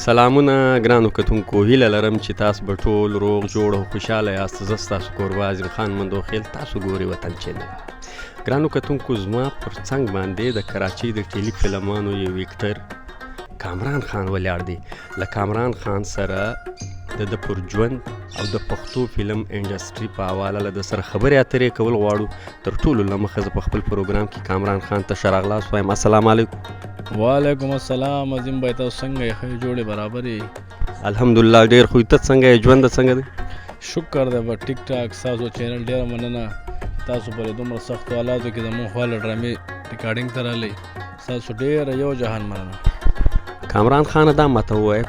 سلامونه ګرانو کتونکو، هیله لرم چې تاسو به ټول روغ جوړ او خوشحاله یاست. زه ستاسو کوربه اعظم خان مندوخیل، تاسو ګورئ وطن چینل. ګرانو کتونکو، زما پر څنګ باندې د کراچۍ د ټیلی فلمانو یو ایکټر کامران خان ولاړ دی. له کامران خان سره د پر ژوند او د پښتو فلم انډسټري په حواله له د سره خبرې اترې کول غواړو. تر ټولو له مخه زه په خپل پروګرام کې کامران خان ته ښه راغلاست وایم. السلام علیکم. وعلیکم السلام. عظیم بھائی، تاسو څنګه یې؟ ښه جوړې برابرې؟ الحمدلله ډېر ښه. ته څنګه یې؟ ژوند څنګه دی؟ شکر دی. په ټیک ټاک ستاسو چینل ډېره مننه. تاسو پرې دومره سختو حالاتو کې زموږ خواله ډرامې ریکارډینګ ته راغلی، ستاسو ډېره یو جهان مننه. کامران خان دا ماته ووایه،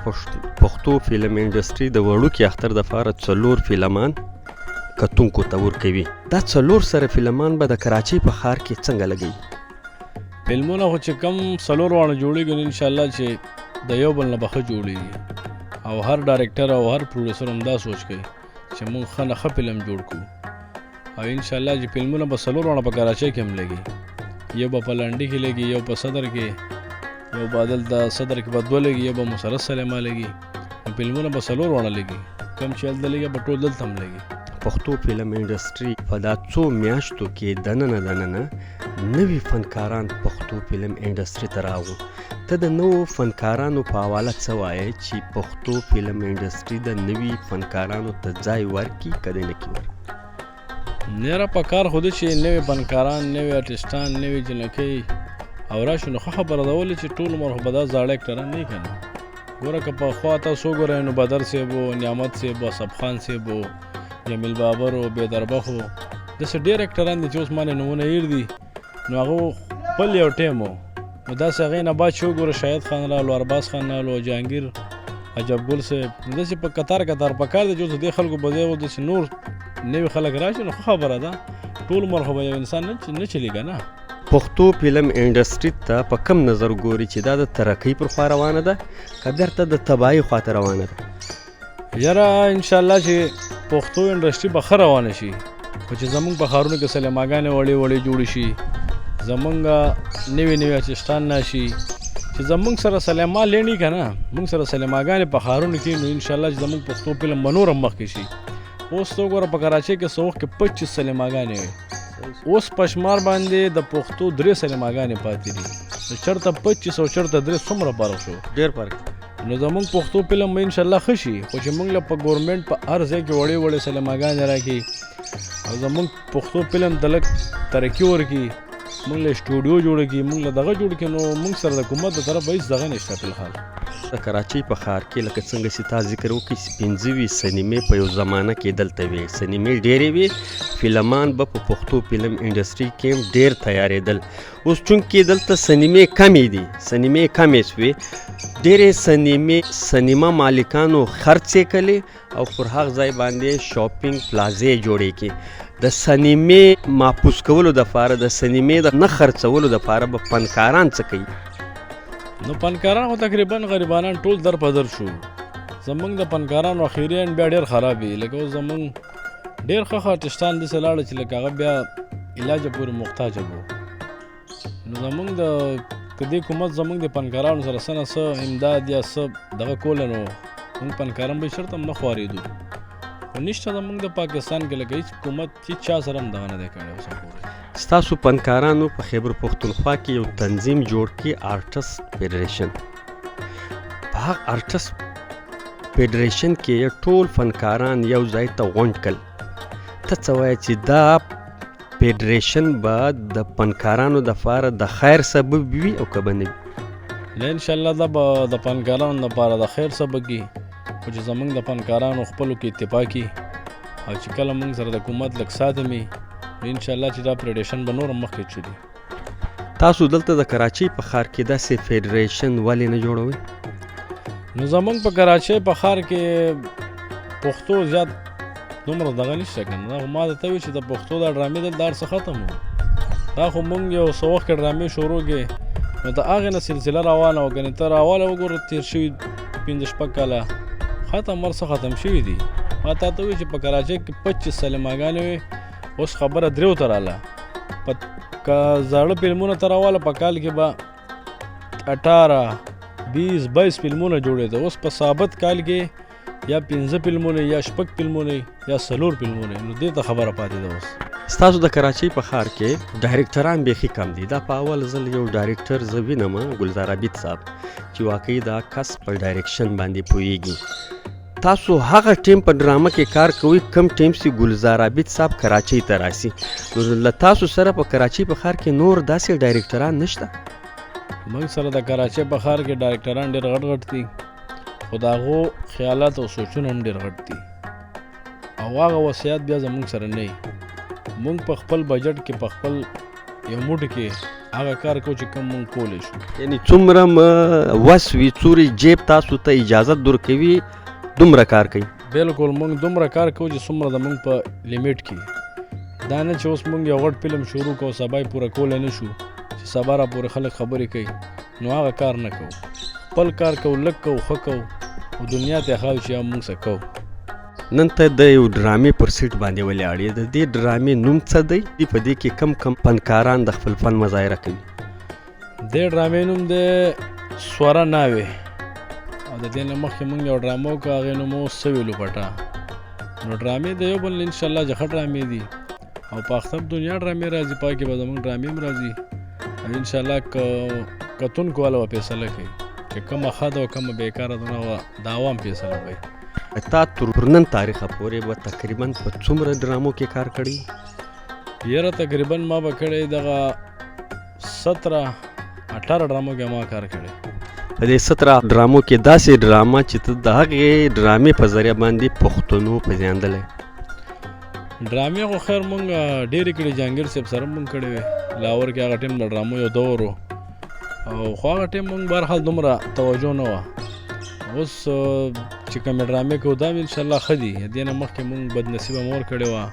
پښتو فلم انډسټري د وړوکي اختر دپاره 4 فلمان کتونکو ته ورکوي. دا 4 سره فلمان به د کراچۍ په ښار کې څنګه لګوي؟ فلمونه خو چې کم 4 واړه جوړېږي نو انشاءالله چې د یو بل نه به ښه جوړېږي، او هر ډایرکټر او هر پروډیوسر هم دا سوچ کوي چې موږ ښه نه ښه فلم جوړ کړو، او انشاءالله چې فلمونه به 4 واړه په کراچۍ کې هم لګي. یو به په لنډي کې لګي، یو په صدر کې، یو به دلته صدر کې به 2 لګي، یو به مسرت سلیما لګي. فلمونه به 4 واړه لګي، کم چې هلته لګي به ټول دلته هم لګي. پښتو فلم انډسټري په دا 2 میاشتو کې دننه نوي فنکاران پښتو فلم انډسټري ته راغلو. ته د نوو فنکارانو په حواله څه وایې چې پښتو فلم انډسټري د نوي فنکارانو ته ځای ورکړي که دی نه کړي ورکړي؟ نیره په کار خو دی چې نوي فنکاران، نوي آرټسټان، نوي جنکۍ او راشي نو ښه خبره ده، ولې چې ټول عمر خو به دا زاړه اکټران نه وي که نه. ګوره که پخوا تاسو وګورئ نو بدر صاحب و، نعمت صاحب و، اصف خان صاحب و، جمیل بابر و، بیدربخ و، داسې ډېر اکټران دي چې اوس مانې نومونه هیر دي. نو هغه خپل یو ټیم و، نو داسې هغې نه بعد چې وګوره شاهد خان رالو، ارباز خان رالو، جهانګیر، عجب ګل صاحب، نو داسې په قطار په کار دی چې اوس د دې خلکو په ځای اوس داسې نور نوي خلک راشي نو ښه خبره ده. ټول عمر خو به یو انسان نه چلي که نه. پښتو فلم انډسټري ته په کم نظر ګوري چې دا د ترقۍ پر خوا روانه ده که بیرته د تباهۍ خواته روانه ده؟ یاره انشاءالله چې پښتو انډسټري به ښه روانه شي، خو چې زمونږ په ښارونو کې سلیماګانې وړې جوړې شي، زمونږ نوي آرټسټان راشي، چې زمونږ سره سلیما لینډي که نه، مونږ سره سلیماګانې په ښارونو کې، نو انشاءالله چې زمونږ پښتو فلم به نور هم مخکې شي. اوس ته وګوره په کراچۍ کې څه وخت کې 25 سلیماګانې وي، اوس په شمار باندې د پښتو 3 سلیماګانې پاتې دي. نو چېرته 25 او چېرته 3 څومره فرق شو؟ ډېر فرق. نو زمونږ پښتو فلم به انشاءالله ښه شي، خو چې موږ له په ګورنمنټ په هر ځای کې وړې سلیماګانې راکړي او زمونږ پښتو فلم ته لږ ترقي ورکړي، موږ له سټوډیو جوړه کړي، موږ له دغه جوړ کړي، نو موږ سره د حکومت د طرفه هېڅ دغه نشته فلحال. د کراچۍ په ښار کې لکه څنګه چې تا ذکر وکړي 15 سینمې په یو زمانه کې دلته وې، سینمې ډېرې وې، فلمان به په پښتو فلم انډسټري کې هم ډېر تیارېدل. اوس چونکې دلته سینمې کمې دي، سینمې کمې شوې، ډېرې سینما مالکانو خرڅ یې کړلې او پر هغه ځای باندې شاپینګ پلازې جوړې کړې. د سینمې محفوظ کولو دپاره، د سینمې د نه خرڅولو دپاره به فنکاران څه کوي؟ نو فنکاران خو تقریبا غریبانان ټول در په در شو. زمونږ د فنکارانو اخیریان بیا ډېر خراب وي، لکه اوس زمونږ ډېر ښه آرټسټان داسې لاړه چې لکه هغه بیا علاجه پورې محتاجه وو. نو زمونږ د که دې حکومت زمونږ د فنکارانو سره څه نه څه امداد یا څه دغه کوله نو موږ فنکاران به شرط هم نه خوارېدو، خو نشته زمونږ د پاکستان کې لکه هېڅ حکومت هېڅ چا سره هم دغه نه دی کړی اوسه پورې. ستاسو فنکارانو په خیبر پښتونخوا کې یو تنظیم جوړ کړي، آرټس فیډریشن. په هغه آرټس فیډریشن کې ټول فنکاران یو ځای ته غونډ کړل. ته څه وایې چې دا فیډریشن به د فنکارانو دپاره د خیر سبب وي او که به نه وي؟ انشاءالله دا به د فنکارانو دپاره د خیر سبب وي، خو چې زمونږ د فنکارانو خپلو کې اتفاق وي او چې کله موږ سره د حکومت لږ ساته وي، انشاءالله چې دا فیډریشن به نور هم مخکې چلي. تاسو دلته د کراچۍ په ښار کې داسې فیډریشن ولې نه جوړوئ؟ نو زمونږ په کراچۍ په ښار کې پښتو زیات دومره دغه نشته که نه. دا خو ما درته وي چې د پښتو دا ډرامې دلته هر څه ختم وو. دا خو موږ یو څه وخت کې ډرامې شروع کړې نو د هغې نه سلسله روانه وه، ګنې ته راواله وګوره تېر شوي 5-6 کاله ختم هر څه ختم شوي دي. ما تا ته ووایي چې په کراچۍ کې 25 سلیماګانې وې، اوس خبره 3 ته راله. که زاړه فلمونه ته راواله په کال کې به 18 20-22 فلمونه جوړېده. اوس په ثابت کال کې یا 15 فلمونه یا 6 فلمونه یا 4 فلمونه، نو دې ته خبره پاتې ده. اوس ستاسو د کراچۍ په ښار کې ډایرکټران بیخي کم دي. دا په اول ځل یو ډایرکټر زه وینم، ګلزار عابد صاحب، چې واقعي دا کس په ډایرکشن باندې پوهیږي. تاسو هغه ټیم په ډرامه کې کار کوئ کم ټیم چې ګلزار عابد صاحب کراچۍ ته راسي، نو له تاسو سره په کراچۍ په ښار کې نور داسې ډایرکټران نشته؟ موږ سره د کراچۍ په ښار کې ډایرکټران ډېر غټ غټ دي، خو د هغو خیالات او سوچونه هم ډېر غټ دي، او هغه وصیت بیا زموږ سره نه وي. موږ په خپل بجټ کې په خپل یو موټ کې هغه کار کوو چې کوم موږ کولی شو. یعنی څومره وس وي، څوري جیب تاسو ته اجازت درکوي، دومره کار کوي. بالکل موږ دومره کار کوو چې څومره د موږ په لیمیټ کې. دا نه چې اوس موږ یو غټ فلم شروع کوو سبا یې پوره کولی نه شو، چې سبا را پورې خلک خبرې کوي، نو هغه کار نه کوو. خپل کار کوو، لږ کوو، ښه کوو، او دنیا ته ښایو چې موږ څه کوو. نن ته د یو ډرامې پر سیټ باندې ولاړ یې، د دې ډرامې نوم څه دی؟ په دې کې کم کم فنکاران د خپل فن مظاهره کوي؟ دې ډرامې نوم دی سوره ناوې، او د دې نه مخکې موږ یو ډرامه وکړه، هغې نوم و سوې لوپټه. نو ډرامې د یو بل انشاءالله چې ښه ډرامې دي، او په اختر دنیا ډرامې راځي، پای کې به زموږ ډرامې هم راځي، او انشاءالله کتونکو والا به فیصله کوي چې کومه ښه ده او کومه بېکاره ده، نو د عوام فیصله کوي. تا تر نن تاریخه پورې به تقریبا په څومره ډرامو کې کار کړی؟ یاره تقریبا ما به کړی دغه 17-18 ډرامو کې ما کار کړی. په دې 17 ډرامو کې داسې ډرامه چې ته د هغې ډرامې په ذریعه باندې پښتنو پېژندلی؟ ډرامې خو خیر مونږ ډېرې کړي، جهانګیر صاحب سره مونږ کړی وې لاهور کې. هغه ټیم د ډرامو یو دور و، او خو هغه ټیم مونږ بهرحال دومره توجه نه وه. اوس چې کومې ډرامې کوو دا انشاءالله ښه دي. دې نه مخکې مونږ بدنصیبه مور کړې وه،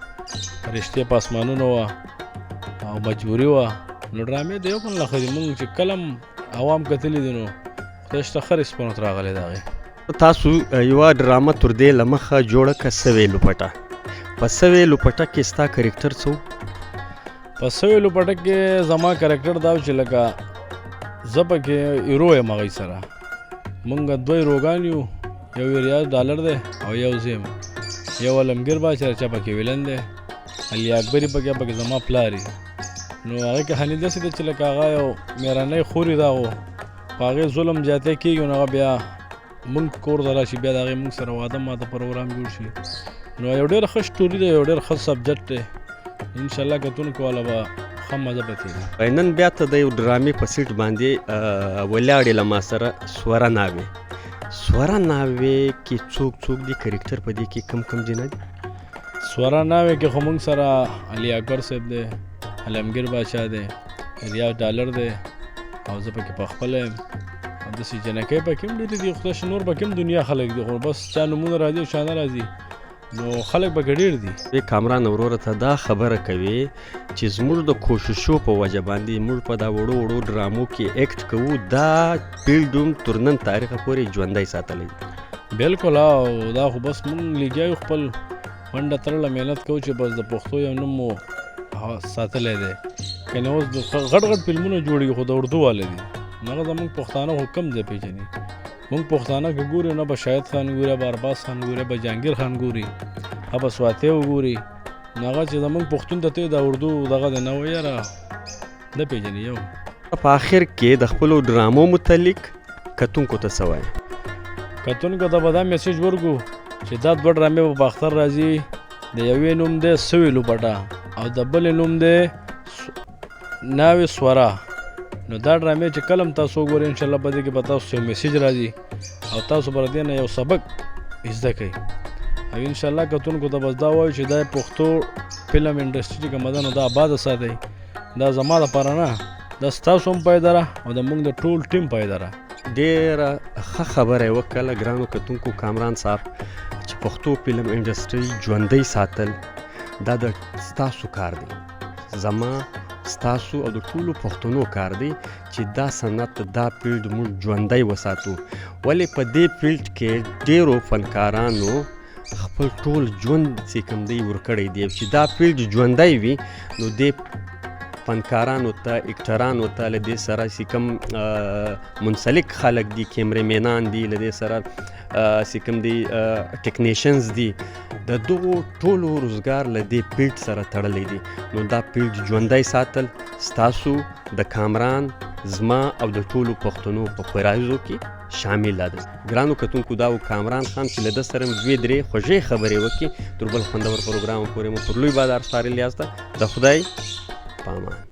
رشتې په اسمانونو وه او مجبوري وه، نو ډرامې د یو بل نه ښه دي. مونږ چې کله هم عوام کتلي دي، نو خدای شته ښه ریسپانس راغلی د هغې. تاسو یوه ډرامه تر دې له مخه جوړه کړه سوې لوپټه. په سوې لوپټه کې ستا کرکټر څه و؟ په سوې لوپټه کې زما کرکټر دا و چې لکه زه پکې هیرو یم هغوی سره. مونږ دوه هیروګان یو، یو ریاض ډالر دی او یو زیم، یو علمګیر باچا چې پکې ویلن دی، علي اکبري پکې زما پلار یي. نو هغې کې هني داسې دی چې لکه هغه یو میرنۍ خوري دا و، په هغې ظلم زیاتی کېږي، نو هغه بیا مونږ کور ته راشي، بیا د هغې مونږ سره واده ماته پروګرام جوړ شي. نو یو ډېر ښه سټوري دی، یو ډېر ښه سبجیکټ دی، انشاءالله کتونکو والا به ښه مزه به تېري. نن بیا ته د یو ډرامې په سیټ باندې ولاړې له ما سره سوره ناوې. سوره ناوې کې څوک دي؟ کرکټر په دې کې کم دي نه دي؟ سوره ناوې کې خو مونږ سره علي اکبر صاحب دی، علمګیر باچا دی، ریاض ډالر دی، او زه پکې پخپله یم، او داسې جنکۍ پکې هم ډېرې دي. خدای شي نور پکې هم دنیا خلک دي، خو بس چا نومونه راځي او چا نه راځي، نو خلک پکې ډېر دي. کامران وروره ته دا خبره کوي چې زموږ د کوششو په وجه باندې موږ په دا وړو ډرامو کې ایکټ کوو، دا فیلډ هم تر نن تاریخه پورې ژوندی ساتلی. بالکل، او دا خو بس مونږ لګیا یو، خپل ونډه تړله، محنت کوو چې بس د پښتو یو نوم مو ساتلی دی. کنې اوس غټ غټ فلمونه جوړېږي، خو د اردو والا دي، هغه زموږ پښتانه خو کم ځای پېژني. مونږ پښتانه که ګوري، نه به شاهد خان ګوري، به ارباز خان ګوري، به جهانګیر خان ګوري، به سواتی وګوري، نو هغه چې زموږ پښتون ته ته د اردو دغه دی، نه و یاره نه پېژني. یو په آخر کې د خپلو ډرامو متعلق کتونکو ته څه وایي؟ کتونکو ته به دا میسیج ورکړو چې دا دوه ډرامې به په اختر راځي. د یوې نوم دی سوې لوپټه او د بلې نوم دی ناوې سوره. نو دا ډرامې چې کله هم تاسو وګورئ، انشاءالله په دې کې به تاسو یو میسیج راځي، او تاسو به له دې نه یو سبق زده کوئ. او انشاءالله کتونکو ته بس دا وایو چې دا پښتو فلم انډسټري چې کومه ده، نو دا آباده ساتئ. دا زما دپاره نه، دا ستاسو هم پایداره او د موږ د ټول ټیم پایداره. ډېره ښه خبره یې وکړله ګرانو کتونکو کامران صاحب، چې پښتو فلم انډسټري ژوندی ساتل دا د ستاسو کار دی، زما ستاسو او د ټولو پښتنو کار دی چې دا صنعت دا فیلډ موږ ژوندی وساتو. ولې په دې فیلډ کې ډېرو فنکارانو خپل ټول ژوند چې کوم دی ورکړی دی، چې دا فیلډ ژوندی وي، نو دې فنکارانو ته اکټرانو ته له دې سره چې کوم منسلک خلک دي کیمرمینان دي له دې سره چې کوم دي ټیکنیشنز دي د دغو ټولو روزګار له دې پیډ سره تړلی دي نو دا پیډ ژوندی ساتل ستاسو د کامران زما او د ټولو پښتنو په فرایضو کې شامل ده. ګرانو کتونکو دا و کامران خان چې له ده سره دوې درې خوږې خبرې وکړي. تر بل خوندور پروګرام پورې مو پر لوی بازار سپارلي یاسته. د خدای په امان.